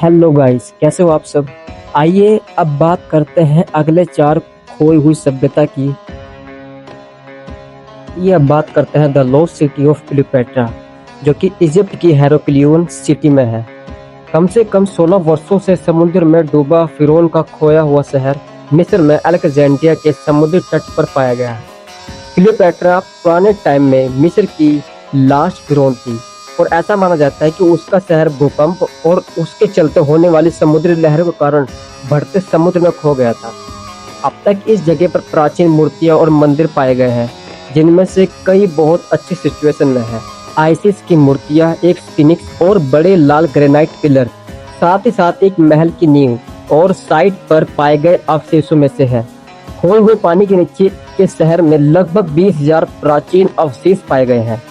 Hello guys, कैसे हो आप सब। आइए अब बात करते हैं अगले चार खोई हुई सभ्यता की। ये अब बात करते हैं the lost city of Cleopatra, जो कि इजिप्ट की हेराक्लियन सिटी में है। कम से कम 16 वर्षों से समुद्र में डूबा फिरौन का खोया हुआ शहर मिस्र में अलेक्जेंड्रिया के समुद्री तट पर पाया गया है। क्लियोपेट्रा पुराने टाइम में मिस्र की लास्ट फिरौन थी और ऐसा माना जाता है कि उसका शहर भूकंप और उसके चलते होने वाली समुद्री लहरों के कारण बढ़ते समुद्र में खो गया था। अब तक इस जगह पर प्राचीन मूर्तियां और मंदिर पाए गए हैं, जिनमें से कई बहुत अच्छी सिचुएशन में है। आइसिस की मूर्तियां, एक फिनिक्स और बड़े लाल ग्रेनाइट पिलर, साथ ही साथ एक महल की नींव और साइट पर पाए गए अवशेषों में से है। खोए हुए पानी के नीचे के शहर में लगभग 20,000 प्राचीन अवशेष पाए गए हैं।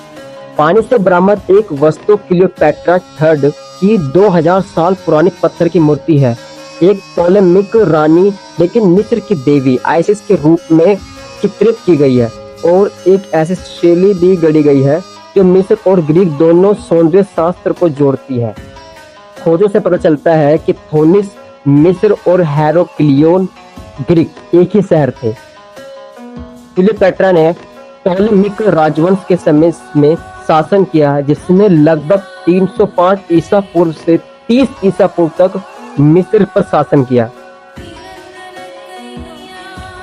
पानी से बरामद एक वस्तु क्लियोपेट्रा थर्ड की 2000 साल पुरानी पत्थर की मूर्ति है। एक टोलेमिक रानी लेकिन मिस्र की देवी आइसिस के रूप में चित्रित की गई है और एक ऐसी शैली भी गढ़ी गई है जो मिस्र और ग्रीक दोनों सौंदर्य शास्त्र को जोड़ती है। खोजों से पता चलता है कि थोनिस मिस्र और हेराक्लियन ग्रीक एक ही शहर थे। क्लियोपेट्रा ने टोलेमिक राजवंश के समय में शासन किया, जिसने लगभग 305 ईसा पूर्व से 30 ईसा पूर्व तक मिस्र पर शासन किया।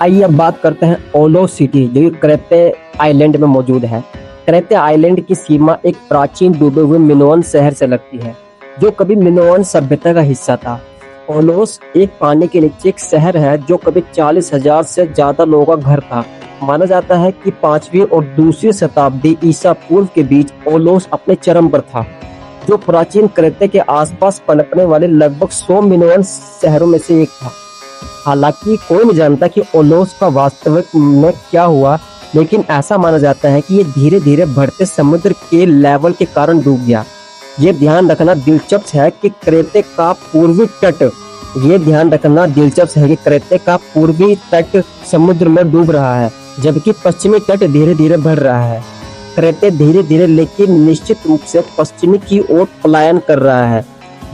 आइए अब बात करते हैं ओलोस सिटी, जो क्रेते आइलैंड में मौजूद है। क्रेते आइलैंड की सीमा एक प्राचीन डूबे हुए मिनोअन शहर से लगती है, जो कभी मिनोअन सभ्यता का हिस्सा था। ओलोस एक पानी के नीचे एक शहर है जो कभी 40,000 से ज्यादा लोगों का घर था। माना जाता है कि 5वीं और 2वीं शताब्दी ईसा पूर्व के बीच ओलोस अपने चरम पर था, जो प्राचीन क्रेते के आसपास पनपने वाले लगभग 100 मिनोअन शहरों में से एक था। हालांकि कोई नहीं जानता कि ओलोस का वास्तविक में क्या हुआ, लेकिन ऐसा माना जाता है कि ये धीरे धीरे बढ़ते समुद्र के लेवल के कारण डूब गया। ये ध्यान रखना दिलचस्प है कि क्रेते का पूर्वी तट समुद्र में डूब रहा है, जबकि पश्चिमी तट धीरे धीरे बढ़ रहा है। क्रेते धीरे धीरे लेकिन निश्चित रूप से पश्चिमी की ओर पलायन कर रहा है,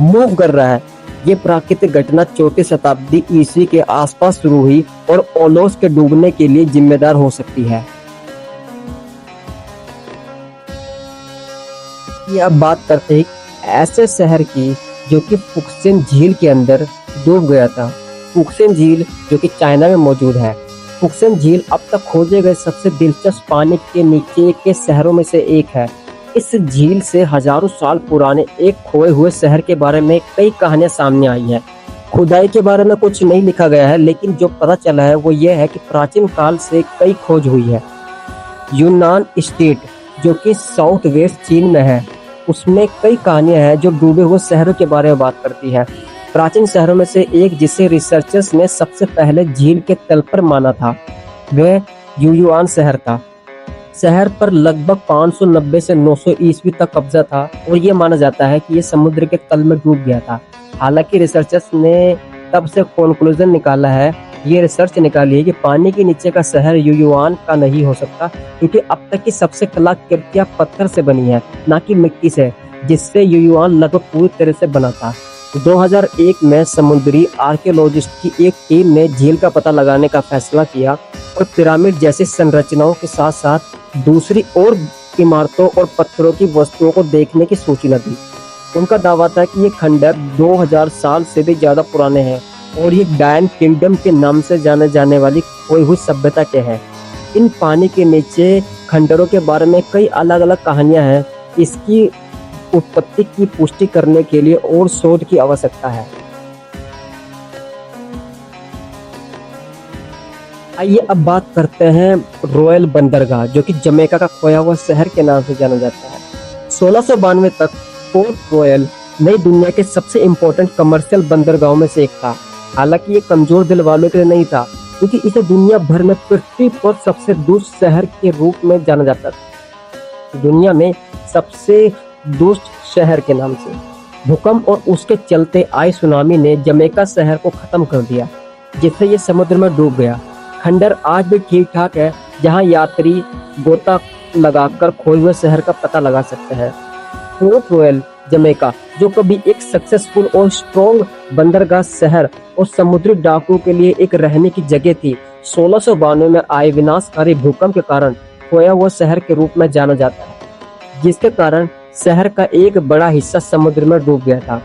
मूव कर रहा है। ये प्राकृतिक घटना 4वीं शताब्दी ईस्वी के आसपास शुरू हुई और ओलोस के डूबने के लिए जिम्मेदार हो सकती है। ये अब बात करते हैं ऐसे शहर की जो कि फुक्सेन झील के अंदर डूब गया था। फुक्सेन झील जो कि चाइना में मौजूद है। फुक्सेन झील अब तक खोजे गए सबसे दिलचस्प पानी के नीचे के शहरों में से एक है। इस झील से हजारों साल पुराने एक खोए हुए शहर के बारे में कई कहानियां सामने आई हैं। खुदाई के बारे में कुछ नहीं लिखा गया है, लेकिन जो पता चला है वो ये है कि प्राचीन काल से कई खोज हुई है। यूनान स्टेट जो कि साउथ वेस्ट चीन में है, उसमें कई कहानियां हैं जो डूबे हुए शहरों के बारे में बात करती है। प्राचीन शहरों में से एक जिसे रिसर्चर्स ने सबसे पहले झील के तल पर माना था, वह युयुआन शहर था। शहर पर लगभग 590 से 900 ईस्वी तक कब्जा था और ये माना जाता है कि ये समुद्र के तल में डूब गया था। हालांकि रिसर्चर्स ने तब से कंक्लूजन निकाला है, ये रिसर्च निकाली है कि पानी के नीचे का शहर युयुआन का नहीं हो सकता, क्योंकि अब तक की सबसे कलाकृतियां पत्थर से बनी है, ना कि मिट्टी से, जिससे युयुआन लगभग पूरी तरह से बना था। 2001 में समुद्री आर्कियोलॉजिस्ट की एक टीम ने झील का पता लगाने का फैसला किया और पिरामिड जैसी संरचनाओं के साथ साथ दूसरी और इमारतों और पत्थरों की वस्तुओं को देखने की सूचना दी। उनका दावा था कि ये खंडर 2000 साल से भी ज्यादा पुराने हैं और ये डायन किंगडम के नाम से जाने जाने वाली खोई हुई सभ्यता के हैं। इन पानी के नीचे खंडरों के बारे में कई अलग अलग कहानियां हैं। इसकी उत्पत्ति की पुष्टि करने के लिए और शोध की आवश्यकता है। आइए अब बात करते हैं रॉयल बंदरगाह, जो कि जमैका का खोया हुआ शहर के नाम से जाना जाता है। 1692 तक पोर्ट रॉयल नई दुनिया के सबसे इम्पोर्टेंट कमर्शियल बंदरगाहों में से एक था। हालांकि ये कमजोर दिल वालों के लिए नहीं था, क्योंकि इसे दुनिया भर में पृथ्वी पर सबसे दुष्ट शहर के रूप में जाना जाता था, दुनिया में सबसे दुष्ट शहर के नाम से। भूकंप और उसके चलते आई सुनामी ने जमैका शहर को खत्म कर दिया, जिससे ये समुद्र में डूब गया। खंडर आज भी ठीक ठाक है, जहां यात्री गोता लगाकर खोए हुए शहर का पता लगा सकते हैं। पोर्ट रॉयल जमैका, जो कभी एक सक्सेसफुल और स्ट्रॉन्ग बंदरगाह शहर और समुद्री डाकुओं के लिए एक रहने की जगह थी, 1692 में आए विनाशकारी भूकंप के कारण खोया हुआ शहर के रूप में जाना जाता है, जिसके कारण शहर का एक बड़ा हिस्सा समुद्र में डूब गया था।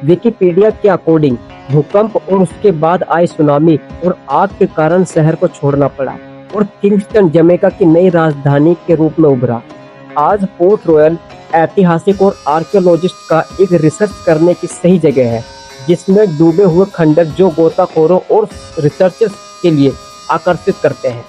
विकिपीडिया के अकॉर्डिंग भूकंप और उसके बाद आए सुनामी और आग के कारण शहर को छोड़ना पड़ा और किंगस्टन जमैका की नई राजधानी के रूप में उभरा। आज पोर्ट रॉयल ऐतिहासिक और आर्कियोलॉजिस्ट का एक रिसर्च करने की सही जगह है, जिसमें डूबे हुए खंडर जो गोताखोरों और रिसर्चर्स के लिए आकर्षित करते हैं।